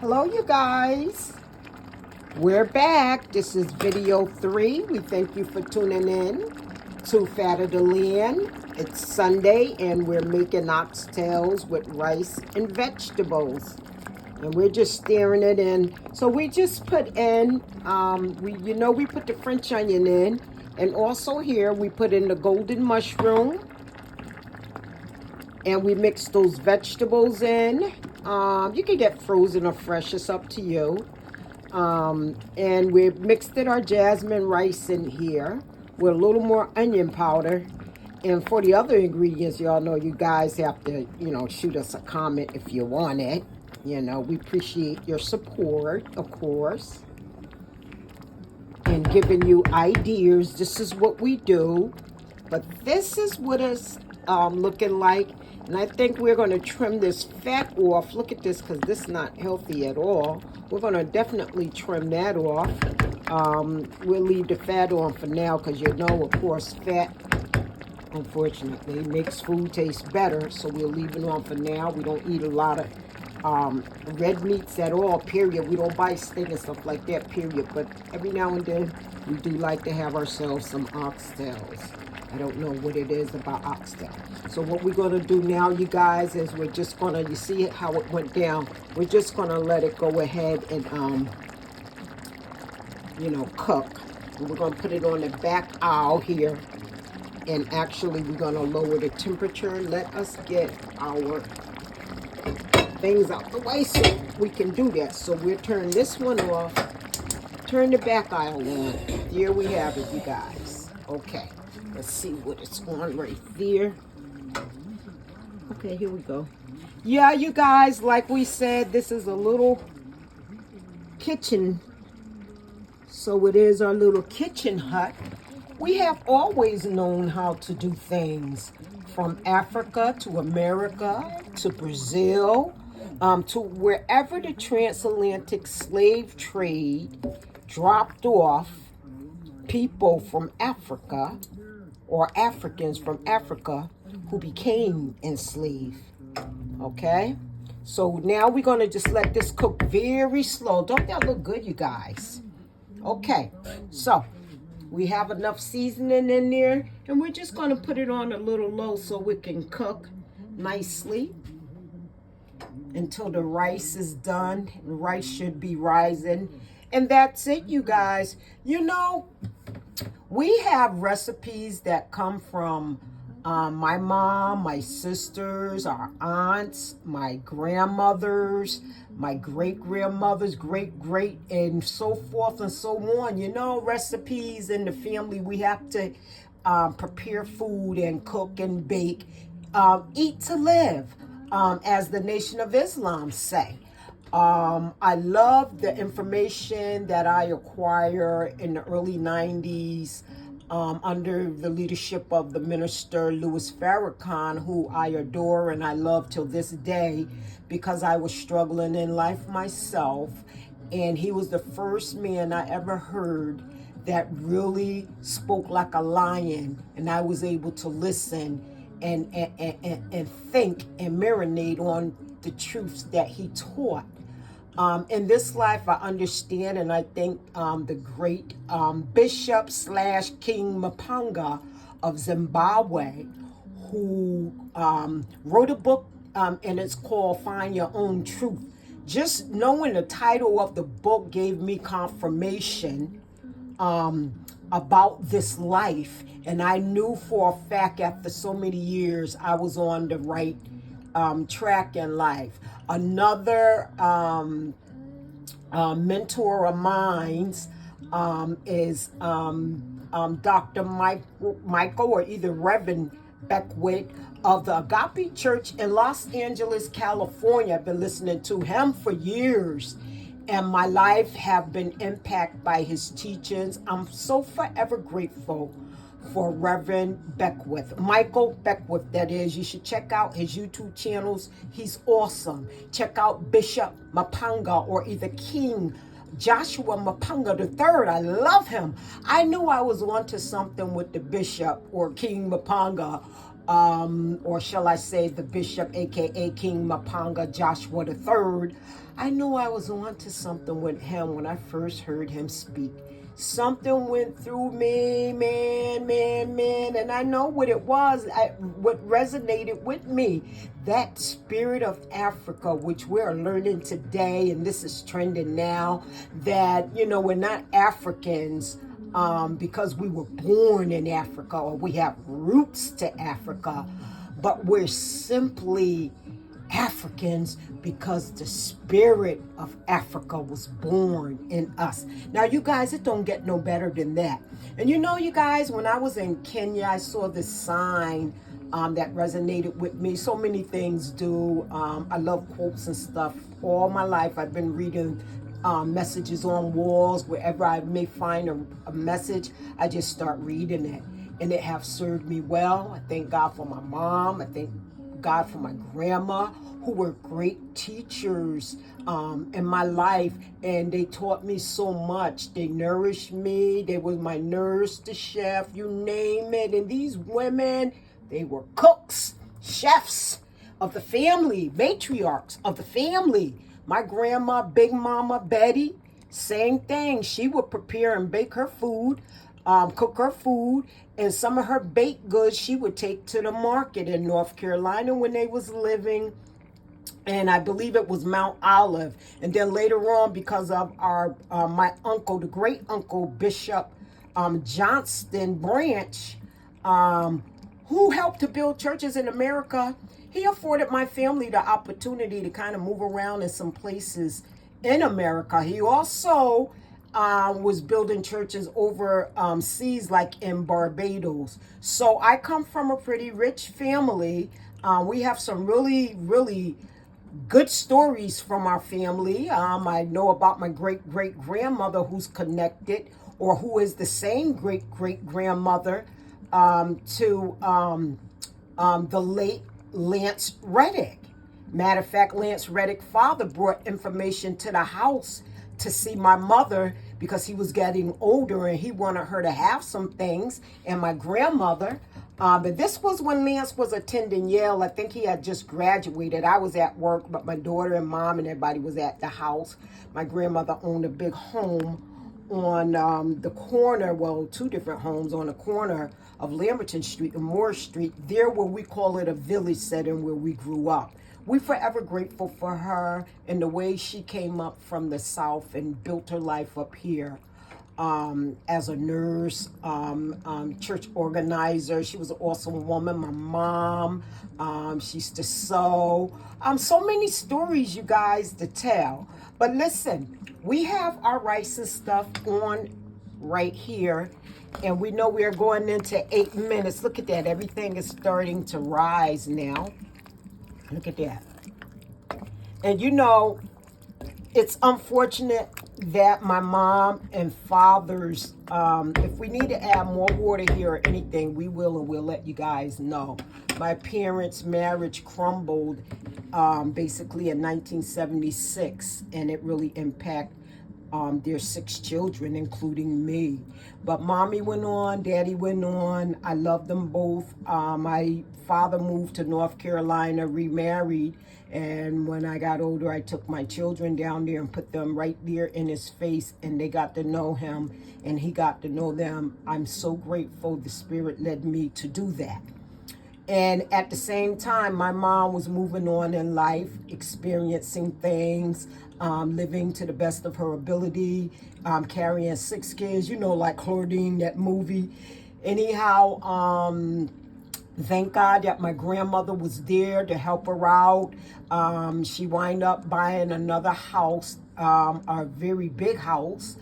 Hello, you guys. We're back. This is video 3. We thank you for tuning in to Fatter the Land. It's Sunday, and we're making oxtails with rice and vegetables. And we're just stirring it in. So we just put in, we put the French onion in. And also here, we put in the golden mushroom. And we mix those vegetables in. You can get frozen or fresh, it's up to you. And we mixed our jasmine rice in here with a little more onion powder. And for the other ingredients, y'all know you guys have to, shoot us a comment if you want it. We appreciate your support, of course. And giving you ideas. This is what we do. But this is what it's looking like. And I think we're going to trim this fat off. Look at this, because this is not healthy at all. We're going to definitely trim that off. We'll leave the fat on for now, because of course, fat, unfortunately, makes food taste better. So we'll leave it on for now. We don't eat a lot of red meats at all, period. We don't buy steak and stuff like that, period. But every now and then, we do like to have ourselves some oxtails. I don't know what it is about oxtail. So what we're going to do now, you guys, is we're just going to, you see how it went down. We're just going to let it go ahead and, cook. And we're going to put it on the back aisle here. And actually, we're going to lower the temperature. Let us get our things out the way so we can do that. So we'll turn this one off. Turn the back aisle on. Here we have it, you guys. Okay. Let's see what it's on right there. Okay, here we go. Yeah, you guys, like we said, this is a little kitchen. So it is our little kitchen hut. We have always known how to do things, from Africa to America to Brazil, to wherever the transatlantic slave trade dropped off people from Africa, or Africans from Africa who became enslaved. Okay? So now we're going to just let this cook very slow. Don't that look good, you guys? Okay. So we have enough seasoning in there, and we're just going to put it on a little low so it can cook nicely until the rice is done. The rice should be rising. And that's it, you guys. We have recipes that come from my mom, my sisters, our aunts, my grandmothers, my great-grandmothers, great, and so forth and so on. Recipes in the family, we have to prepare food and cook and bake, eat to live, as the Nation of Islam say. I love the information that I acquired in the early 90s under the leadership of the minister Louis Farrakhan, who I adore and I love till this day, because I was struggling in life myself. And he was the first man I ever heard that really spoke like a lion, and I was able to listen and think and marinate on the truths that he taught. In this life, I understand, and I think the great Bishop / King Mapanga of Zimbabwe, who wrote a book, and it's called Find Your Own Truth. Just knowing the title of the book gave me confirmation about this life, and I knew for a fact after so many years I was on the right track in life. Another mentor of mine is Dr. Michael, or either Reverend Beckwith of the Agape Church in Los Angeles, California. I've been listening to him for years, and my life have been impacted by his teachings. I'm so forever grateful for Reverend Beckwith, Michael Beckwith, that is. You should check out his YouTube channels. He's awesome. Check out Bishop Mapanga, or either King Joshua Mapanga III. I love him. I knew I was onto something with the bishop or King Mapanga or shall I say the bishop, aka King Mapanga Joshua III. I knew I was on to something with him when I first heard him speak. Something went through me, man, and I know what it was, what resonated with me. That spirit of Africa, which we're learning today, and this is trending now, that, we're not Africans because we were born in Africa or we have roots to Africa, but we're simply Africans because the spirit of Africa was born in us. Now, you guys, it don't get no better than that. And you guys, when I was in Kenya, I saw this sign that resonated with me. So many things do. I love quotes and stuff. All my life, I've been reading messages on walls. Wherever I may find a message, I just start reading it. And it have served me well. I thank God for my mom. I thank God for my grandma, who were great teachers in my life, and they taught me so much. They nourished me. They was my nurse, the chef, you name it. And these women, they were cooks, chefs of the family, matriarchs of the family. My grandma, Big Mama Betty, same thing. She would prepare and bake her food, cook her food, and some of her baked goods she would take to the market in North Carolina when they was living, and I believe it was Mount Olive. And then later on, because of my uncle, the great uncle Bishop Johnston Branch, who helped to build churches in America, he afforded my family the opportunity to kind of move around in some places in America. He also was building churches over seas, like in Barbados. So I come from a pretty rich family. We have some really, really good stories from our family. I know about my great-great-grandmother who's connected, or who is the same great-great-grandmother to the late Lance Reddick. Matter of fact, Lance Reddick's father brought information to the house to see my mother because he was getting older and he wanted her to have some things, and my grandmother. But this was when Lance was attending Yale. I think he had just graduated. I was at work, but my daughter and mom and everybody was at the house. My grandmother owned a big home on the corner, well, two different homes on the corner of Lamberton Street and Moore Street, there where we call it a village setting where we grew up. We're forever grateful for her and the way she came up from the South and built her life up here as a nurse, church organizer. She was an awesome woman. My mom, she used to sew. So many stories, you guys, to tell. But listen, we have our rice and stuff on right here, and we know we are going into 8 minutes. Look at that. Everything is starting to rise now. Look at that. And it's unfortunate that my mom and father's, if we need to add more water here or anything, we will, and we'll let you guys know. My parents' marriage crumbled basically in 1976, and it really impacted their 6 children, including me. But mommy went on, daddy went on. I love them both. My father moved to North Carolina, remarried. And when I got older, I took my children down there and put them right there in his face, and they got to know him, and he got to know them. I'm so grateful the Spirit led me to do that. And at the same time, my mom was moving on in life, experiencing things, living to the best of her ability, carrying 6 kids, like Claudine, that movie. Anyhow, thank God that my grandmother was there to help her out. She wound up buying another house, a very big house.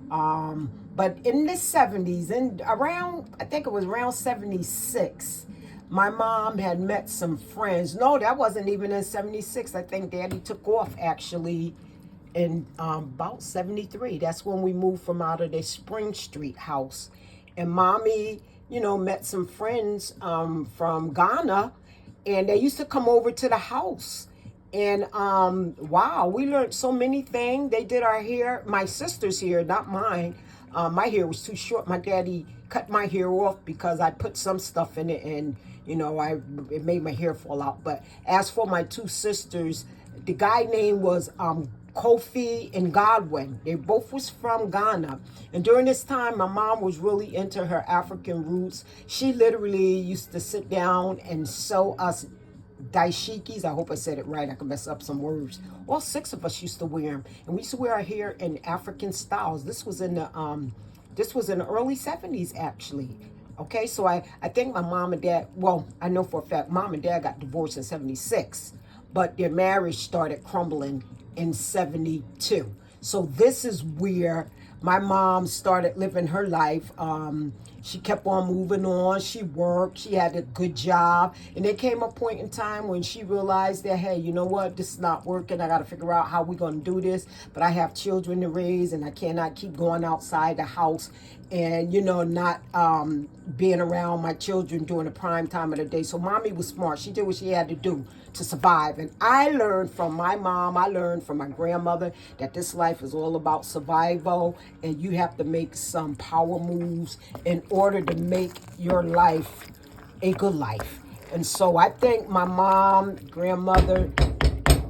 But in the 70s, and I think it was around 76, my mom had met some friends. No, that wasn't even in 76. I think Daddy took off actually in about 73. That's when we moved from out of the Spring Street house. And Mommy, met some friends from Ghana, and they used to come over to the house. And wow, we learned so many things. They did our hair, my sister's hair, not mine. My hair was too short. My daddy cut my hair off because I put some stuff in it and, you know, it made my hair fall out. But as for my two sisters, the guy name was Kofi and Godwin. They both was from Ghana. And during this time, my mom was really into her African roots. She literally used to sit down and sew us dashikis. I hope I said it right. I can mess up some words. All six of us used to wear them. And we used to wear our hair in African styles. This was in the early 70s, actually. Okay, so I think my mom and dad, well, I know for a fact, mom and dad got divorced in 76. But their marriage started crumbling in 72. So this is where my mom started living her life. She kept on moving on. She worked. She had a good job. And there came a point in time when she realized that, hey, you know what? This is not working. I got to figure out how we're going to do this. But I have children to raise, and I cannot keep going outside the house and, you know, not being around my children during the prime time of the day. So mommy was smart. She did what she had to do to survive. And I learned from my mom, I learned from my grandmother that this life is all about survival, and you have to make some power moves in order to make your life a good life. And so I think my mom, grandmother,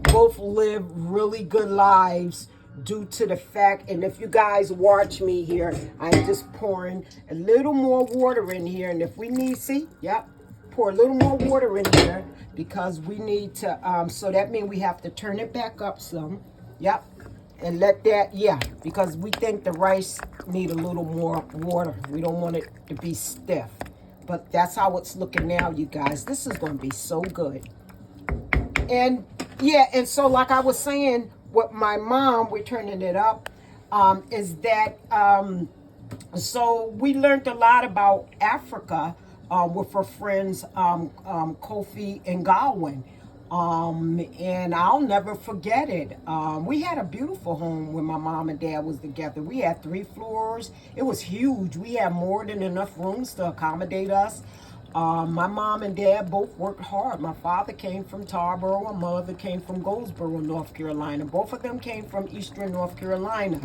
both live really good lives due to the fact, and if you guys watch me here, I'm just pouring a little more water in here, and if we need, see, yep, pour a little more water in here because we need to, so that means we have to turn it back up some, yep, and let that, yeah, because we think the rice need a little more water. We don't want it to be stiff, but that's how it's looking now, you guys. This is going to be so good. And yeah, and so like I was saying, with my mom, we're turning it up, is that, so we learned a lot about Africa with her friends, Kofi and Godwin. And I'll never forget it. We had a beautiful home when my mom and dad was together. We had 3 floors. It was huge. We had more than enough rooms to accommodate us. My mom and dad both worked hard. My father came from Tarboro. My mother came from Goldsboro, North Carolina. Both of them came from Eastern North Carolina.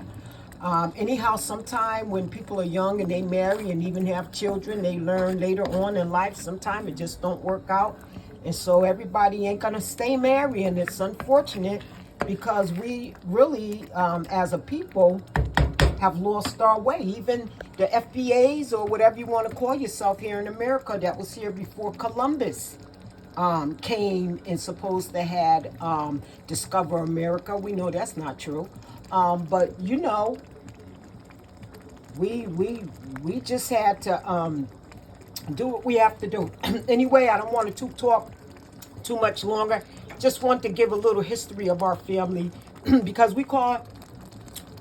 Anyhow, sometime when people are young and they marry and even have children, they learn later on in life, sometimes it just don't work out. And so everybody ain't going to stay married. And it's unfortunate because we really, as a people, have lost our way. Even the FBAs or whatever you want to call yourself here in America that was here before Columbus came and supposed to had discover America. We know that's not true. But you know, we just had to do what we have to do. Anyway, I don't want to talk too much longer. Just want to give a little history of our family because we call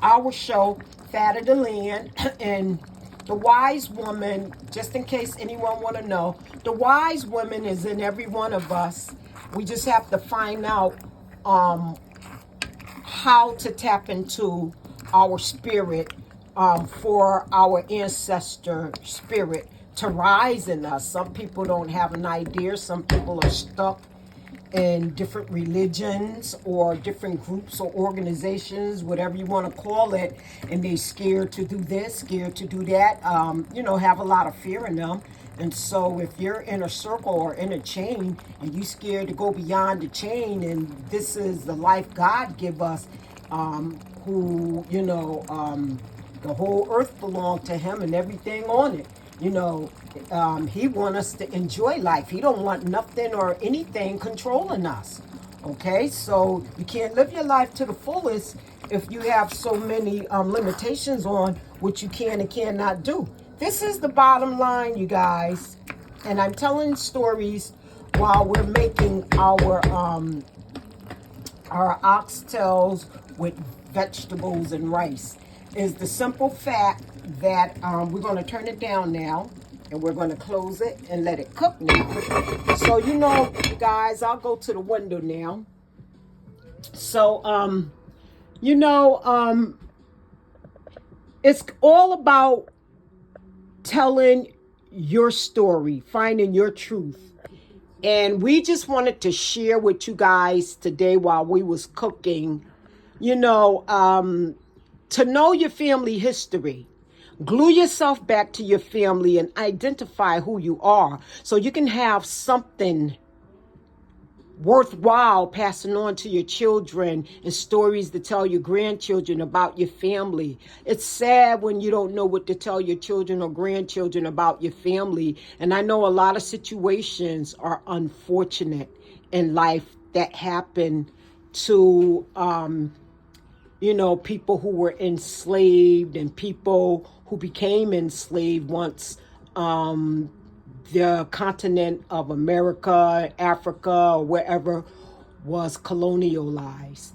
our show Fat of the Land. And the wise woman, just in case anyone want to know, the wise woman is in every one of us. We just have to find out how to tap into our spirit, for our ancestor spirit to rise in us. Some people don't have an idea. Some people are stuck in different religions or different groups or organizations, whatever you want to call it, and they're scared to do this, scared to do that, you know, have a lot of fear in them. And so if you're in a circle or in a chain and you're scared to go beyond the chain, and this is the life God give us, who, you know, the whole earth belonged to him and everything on it. You know, he wants us to enjoy life. He don't want nothing or anything controlling us. Okay, so you can't live your life to the fullest if you have so many limitations on what you can and cannot do. This is the bottom line, you guys. And I'm telling stories while we're making our oxtails with vegetables and rice. Is the simple fact that we're going to turn it down now, and we're going to close it and let it cook now. So, you know, guys, I'll go to the window now. So, you know, it's all about telling your story, finding your truth. And we just wanted to share with you guys today while we was cooking, you know, to know your family history. Glue yourself back to your family and identify who you are so you can have something worthwhile passing on to your children and stories to tell your grandchildren about your family. It's sad when you don't know what to tell your children or grandchildren about your family. And I know a lot of situations are unfortunate in life that happen to people who were enslaved and people who became enslaved once the continent of America, Africa, or wherever was colonialized.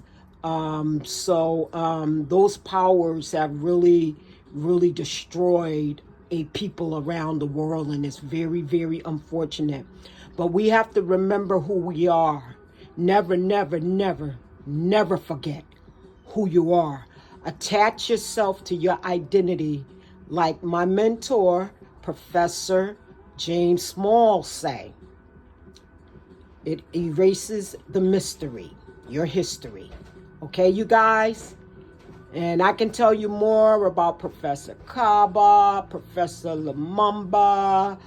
Those powers have really, really destroyed a people around the world, and it's very, very unfortunate. But we have to remember who we are. Never, never, never, never forget who you are. Attach yourself to your identity, like my mentor, Professor James Small, say. It erases the mystery, your history. Okay, you guys? And I can tell you more about Professor Kaba, Professor Lumumba,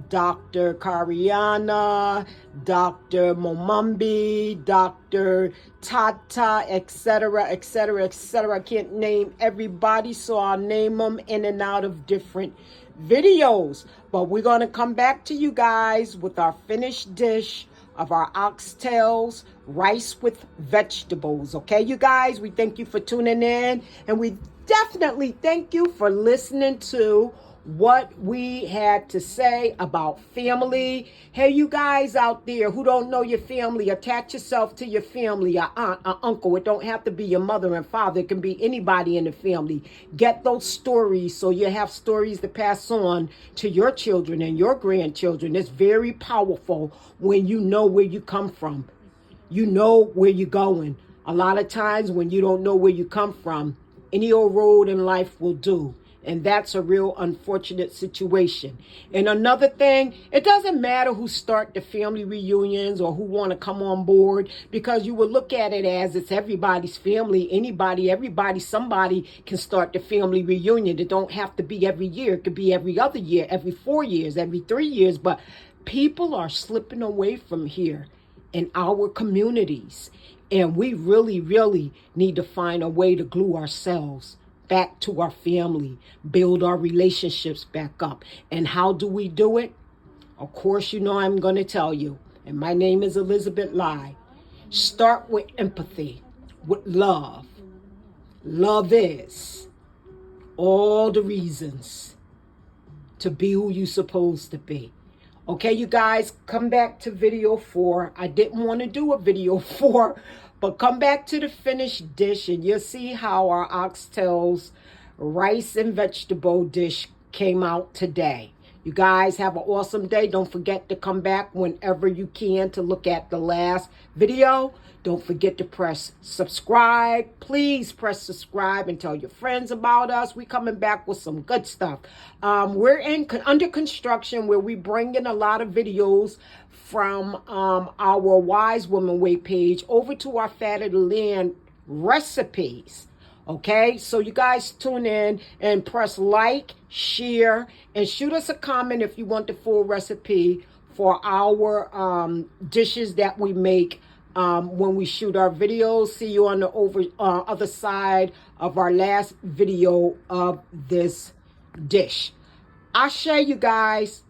Dr. Kariana, Dr. Momambi, Dr. Tata, etc., etc., etc. I can't name everybody, so I'll name them in and out of different videos. But we're going to come back to you guys with our finished dish of our oxtails, rice with vegetables. Okay, you guys, we thank you for tuning in, and we definitely thank you for listening to what we had to say about family. Hey, you guys out there who don't know your family, attach yourself to your family, your aunt, or uncle. It don't have to be your mother and father. It can be anybody in the family. Get those stories so you have stories to pass on to your children and your grandchildren. It's very powerful when you know where you come from. You know where you're going. A lot of times when you don't know where you come from, any old road in life will do. And that's a real unfortunate situation. And another thing, it doesn't matter who start the family reunions or who want to come on board, because you will look at it as it's everybody's family. Anybody, everybody, somebody can start the family reunion. It don't have to be every year. It could be every other year, every 4 years, every 3 years. But people are slipping away from here in our communities. And we really, really need to find a way to glue ourselves back to our family, build our relationships back up. And how do we do it? Of course, you know I'm going to tell you. And my name is Elizabeth Lai. Start with empathy, with love. Love is all the reasons to be who you're supposed to be. Okay, you guys, come back to video 4. I didn't want to do a video 4, but come back to the finished dish and you'll see how our oxtails rice and vegetable dish came out today. You guys have an awesome day. Don't forget to come back whenever you can to look at the last video. Don't forget to press subscribe. Please press subscribe and tell your friends about us. We're coming back with some good stuff. We're under construction where we bring in a lot of videos from our Wise Woman Way page over to our Fat of the Land recipes. Okay, so you guys tune in and press like, share, and shoot us a comment if you want the full recipe for our dishes that we make when we shoot our videos. See you on the other side of our last video of this dish. Ashe, you guys.